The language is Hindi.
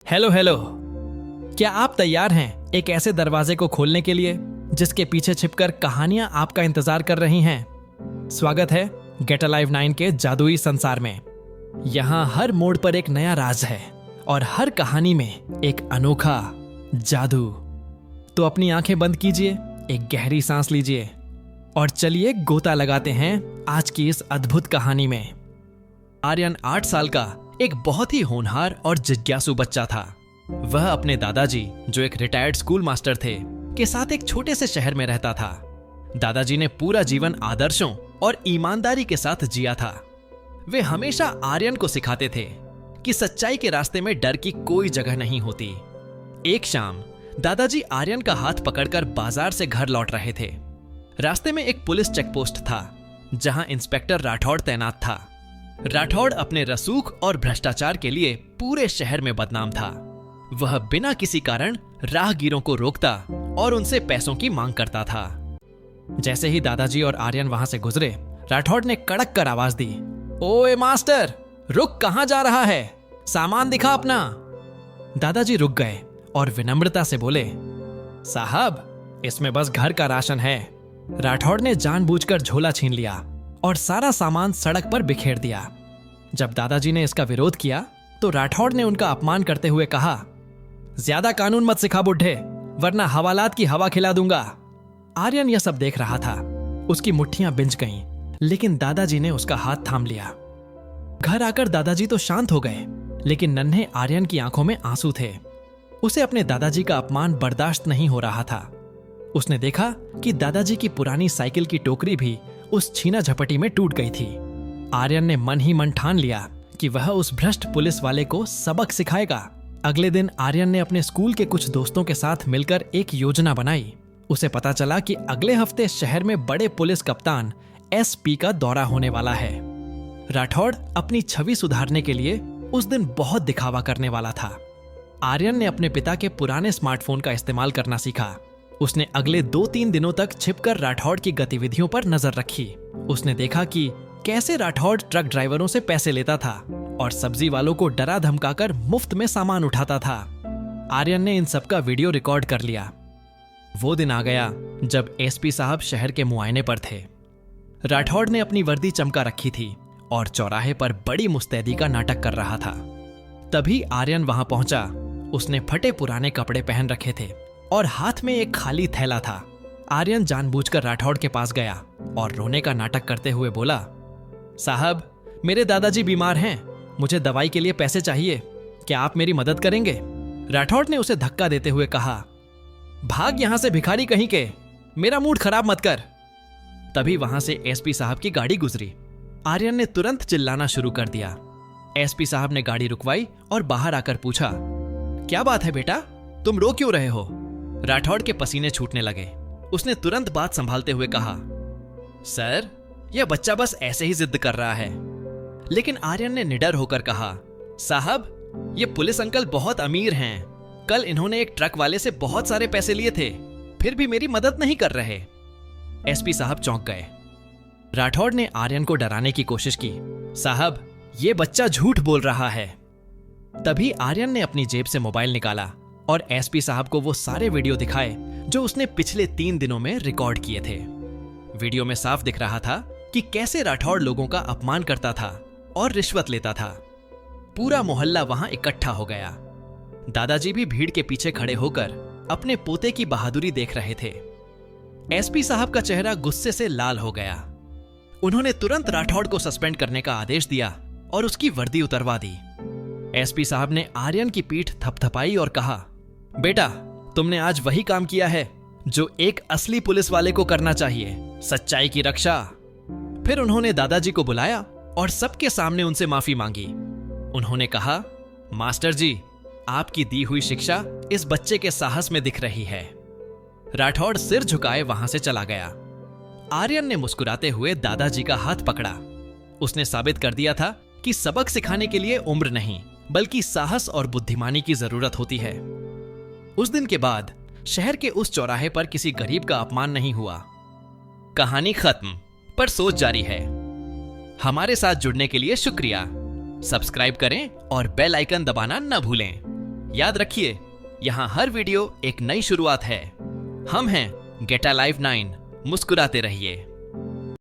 Hello hello. क्या आप तैयार हैं एक ऐसे दरवाजे को खोलने के लिए जिसके पीछे छिपकर कहानियां आपका इंतजार कर रही हैं? स्वागत है गेट अलाइव 9 के जादुई संसार में। यहाँ हर मोड़ पर एक नया राज है और हर कहानी में एक अनोखा जादू। तो अपनी आंखें बंद कीजिए, एक गहरी सांस लीजिए और चलिए गोता लगाते हैं आज की इस अद्भुत कहानी में। आर्यन 8 साल का एक बहुत ही होनहार और जिज्ञासु बच्चा था। वह अपने दादाजी, जो एक रिटायर्ड स्कूल मास्टर थे, के साथ एक छोटे से शहर में रहता था। दादाजी ने पूरा जीवन आदर्शों और ईमानदारी के साथ जिया था। वे हमेशा आर्यन को सिखाते थे कि सच्चाई के रास्ते में डर की कोई जगह नहीं होती। एक शाम दादाजी आर्यन का हाथ पकड़कर बाजार से घर लौट रहे थे। रास्ते में एक पुलिस चेकपोस्ट था जहां इंस्पेक्टर राठौड़ तैनात था। राठौड़ अपने रसूख और भ्रष्टाचार के लिए पूरे शहर में बदनाम था। वह बिना किसी कारण राहगीरों को रोकता और उनसे पैसों की मांग करता था। जैसे ही दादाजी और आर्यन वहां से गुजरे, राठौड़ ने कड़क कर आवाज दी, ओए मास्टर, रुक, कहां जा रहा है? सामान दिखा अपना। दादाजी रुक गए और विनम्रता से बोले, साहब, इसमें बस घर का राशन है। राठौड़ ने जानबूझकर झोला छीन लिया और सारा सामान सड़क पर बिखेर दिया। जब दादाजी ने इसका विरोध किया तो राठौड़ ने उनका अपमान करते हुए कहा, ज्यादा कानून मत सिखा बुढ़े, वरना हवालात की हवा खिला दूंगा। आर्यन यह सब देख रहा था। उसकी मुट्ठियां बिंज गईं, लेकिन दादाजी ने उसका हाथ थाम लिया। घर आकर दादाजी तो शांत हो गए, लेकिन नन्हे आर्यन की आंखों में आंसू थे। उसे अपने दादाजी का अपमान बर्दाश्त नहीं हो रहा था। उसने देखा कि दादाजी की पुरानी साइकिल की टोकरी भी उस छीना झपटी में टूट गई थी। आर्यन ने मन ही मन ठान लिया कि वह उस भ्रष्ट पुलिस वाले को सबक सिखाएगा। अगले दिन आर्यन ने अपने स्कूल के कुछ दोस्तों के साथ मिलकर एक योजना बनाई। उसे पता चला कि अगले हफ्ते शहर में बड़े पुलिस कप्तान SP का दौरा होने वाला है। राठौड़ अपनी छवि सुधारने के लिए उस दिन बहुत दिखावा करने वाला था। आर्यन ने अपने पिता के पुराने स्मार्टफोन का इस्तेमाल करना सीखा। उसने अगले 2-3 दिनों तक छिपकर राठौड़ की गतिविधियों पर नजर रखी। उसने देखा कि कैसे राठौड़ ट्रक ड्राइवरों से पैसे लेता था और सब्जी वालों को डरा धमकाकर मुफ्त में सामान उठाता था। आर्यन ने इन सब का वीडियो रिकॉर्ड कर लिया। वो दिन आ गया जब SP साहब शहर के मुआयने पर थे। राठौड़ ने अपनी वर्दी चमका रखी थी और चौराहे पर बड़ी मुस्तैदी का नाटक कर रहा था। तभी आर्यन वहां पहुंचा। उसने फटे पुराने कपड़े पहन रखे थे और हाथ में एक खाली थैला था। आर्यन जानबूझकर राठौड़ के पास गया और रोने का नाटक करते हुए बोला, साहब, मेरे दादाजी बीमार हैं, मुझे दवाई के लिए पैसे चाहिए, क्या आप मेरी मदद करेंगे? राठौड़ ने उसे धक्का देते हुए कहा, भाग यहां से भिखारी कहीं के, मेरा मूड खराब मत कर। तभी वहां से SP साहब की गाड़ी गुजरी। आर्यन ने तुरंत चिल्लाना शुरू कर दिया। SP साहब ने गाड़ी रुकवाई और बाहर आकर पूछा, क्या बात है बेटा, तुम रो क्यों रहे हो? राठौड़ के पसीने छूटने लगे। उसने तुरंत बात संभालते हुए कहा, सर, यह बच्चा बस ऐसे ही जिद कर रहा है। लेकिन आर्यन ने निडर होकर कहा, साहब, ये पुलिस अंकल बहुत अमीर हैं। कल इन्होंने एक ट्रक वाले से बहुत सारे पैसे लिए थे, फिर भी मेरी मदद नहीं कर रहे। SP साहब चौंक गए। राठौड़ ने आर्यन को डराने की कोशिश की, साहब, ये बच्चा झूठ बोल रहा है। तभी आर्यन ने अपनी जेब से मोबाइल निकाला और SP साहब को वो सारे वीडियो दिखाए जो उसने पिछले 3 दिनों में रिकॉर्ड किए थे। वीडियो में साफ दिख रहा था कि कैसे राठौड़ लोगों का अपमान करता था और रिश्वत लेता था। पूरा मोहल्ला वहां इकट्ठा हो गया। दादाजी भी भीड़ के पीछे खड़े होकर अपने पोते की बहादुरी देख रहे थे। SP साहब का चेहरा गुस्से से लाल हो गया। उन्होंने तुरंत राठौड़ को सस्पेंड करने का आदेश दिया और उसकी वर्दी उतरवा दी। SP साहब ने आर्यन की पीठ थपथपाई और कहा, बेटा, तुमने आज वही काम किया है जो एक असली पुलिस वाले को करना चाहिए, सच्चाई की रक्षा। फिर उन्होंने दादाजी को बुलाया और सबके सामने उनसे माफी मांगी। उन्होंने कहा, मास्टर जी, आपकी दी हुई शिक्षा इस बच्चे के साहस में दिख रही है। राठौड़ सिर झुकाए वहां से चला गया। आर्यन ने मुस्कुराते हुए दादाजी का हाथ पकड़ा। उसने साबित कर दिया था कि सबक सिखाने के लिए उम्र नहीं, बल्कि साहस और बुद्धिमानी की जरूरत होती है। उस दिन के बाद शहर के उस चौराहे पर किसी गरीब का अपमान नहीं हुआ। कहानी खत्म, पर सोच जारी है। हमारे साथ जुड़ने के लिए शुक्रिया। सब्सक्राइब करें और बेल आइकन दबाना न भूलें। याद रखिए, यहाँ हर वीडियो एक नई शुरुआत है। हम हैं गेट अलाइव 9। मुस्कुराते रहिए।